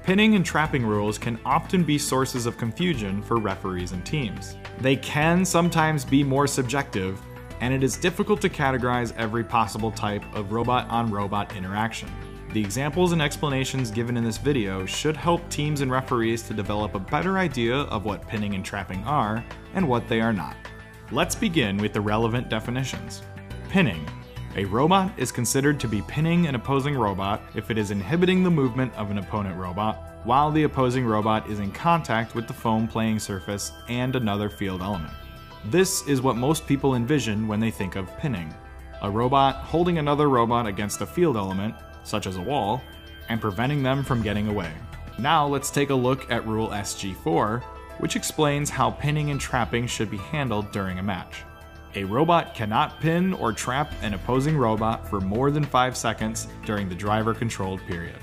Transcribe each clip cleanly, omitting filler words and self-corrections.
Pinning and trapping rules can often be sources of confusion for referees and teams. They can sometimes be more subjective, and it is difficult to categorize every possible type of robot-on-robot interaction. The examples and explanations given in this video should help teams and referees to develop a better idea of what pinning and trapping are and what they are not. Let's begin with the relevant definitions. Pinning. A robot is considered to be pinning an opposing robot if it is inhibiting the movement of an opponent robot, while the opposing robot is in contact with the foam playing surface and another field element. This is what most people envision when they think of pinning. A robot holding another robot against a field element, such as a wall, and preventing them from getting away. Now let's take a look at Rule SG4, which explains how pinning and trapping should be handled during a match. A robot cannot pin or trap an opposing robot for more than 5 seconds during the driver-controlled period.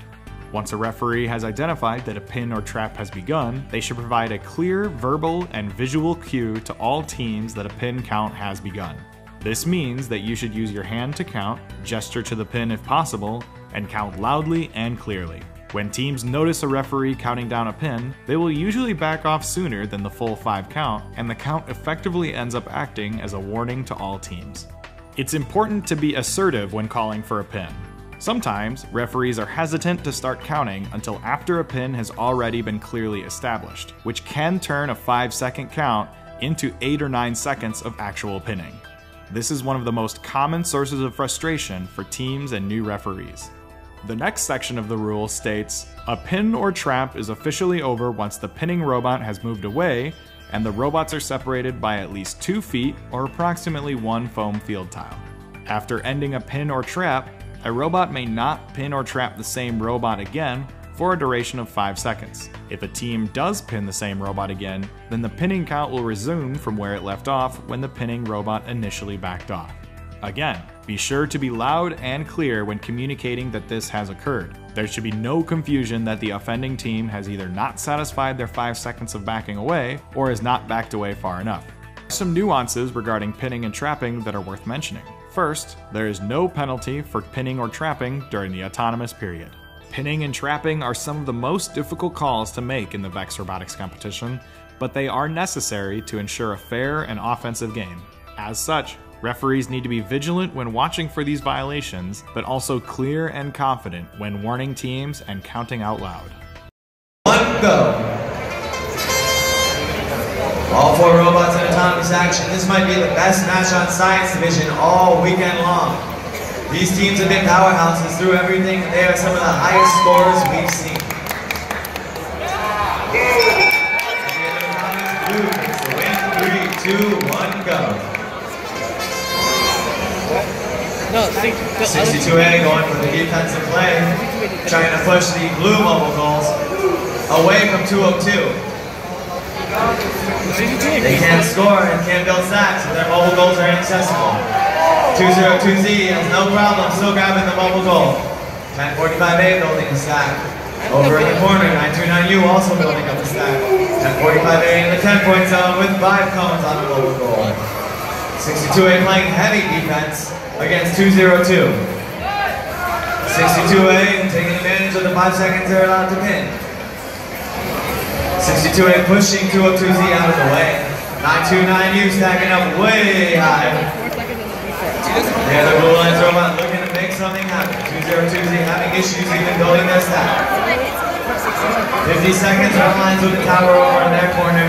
Once a referee has identified that a pin or trap has begun, they should provide a clear verbal and visual cue to all teams that a pin count has begun. This means that you should use your hand to count, gesture to the pin if possible, and count loudly and clearly. When teams notice a referee counting down a pin, they will usually back off sooner than the full 5 count, and the count effectively ends up acting as a warning to all teams. It's important to be assertive when calling for a pin. Sometimes, referees are hesitant to start counting until after a pin has already been clearly established, which can turn a 5-second count into 8 or 9 seconds of actual pinning. This is one of the most common sources of frustration for teams and new referees. The next section of the rule states, a pin or trap is officially over once the pinning robot has moved away and the robots are separated by at least 2 feet or approximately 1 foam field tile. After ending a pin or trap, a robot may not pin or trap the same robot again for a duration of 5 seconds. If a team does pin the same robot again, then the pinning count will resume from where it left off when the pinning robot initially backed off. Again, be sure to be loud and clear when communicating that this has occurred. There should be no confusion that the offending team has either not satisfied their 5 seconds of backing away or has not backed away far enough. Some nuances regarding pinning and trapping that are worth mentioning. First, there is no penalty for pinning or trapping during the autonomous period. Pinning and trapping are some of the most difficult calls to make in the VEX Robotics competition, but they are necessary to ensure a fair and offensive game. As such, referees need to be vigilant when watching for these violations, but also clear and confident when warning teams and counting out loud. 1 go. All 4 robots in autonomous action. This might be the best match on Science Division all weekend long. These teams have been powerhouses through everything, and they are some of the highest scorers we've seen. Blue takes the win. 3, 2, 1, go. 62A going for the defensive play, trying to push the blue mobile goals away from 202. They can't score and can't build stacks, so their mobile goals are inaccessible. 202Z has no problem still grabbing the mobile goal. 1045A building a stack. Over in the corner, 929U also building up a stack. 1045A in the 10-point zone with 5 cones on the mobile goal. 62A playing heavy defense against 202. 62A taking advantage of the 5 seconds they're allowed to pin. 62A pushing 202Z out of the way. 929U stacking up way high. The other blue lines robot looking to make something happen. 202Z having issues even building their stack. 50 seconds, red lines with the tower over in their corner.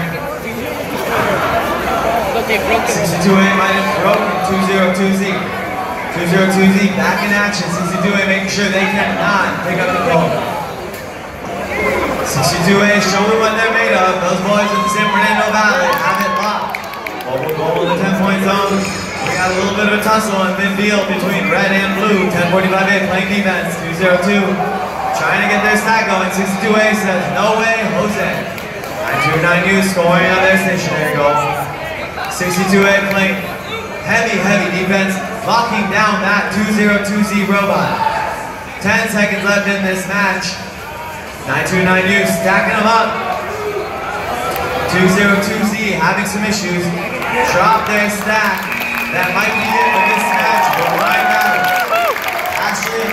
62A might have broken 202Z. 202Z back in action. 62A making sure they cannot pick up the goal. 62A showing what they're made of. Those boys in the San Fernando Valley have it locked. Mobile goal in the 10-point zone. We got a little bit of a tussle and thin field between red and blue. 1045A playing defense. 202 trying to get their stack going. 62A says, no way, Jose. 929U scoring on their stationary goal. 62A playing heavy defense, locking down that 202Z robot. 10 seconds left in this match. 929U stacking them up. 202Z having some issues. Drop their stack. That might be it for this match, but right now, actually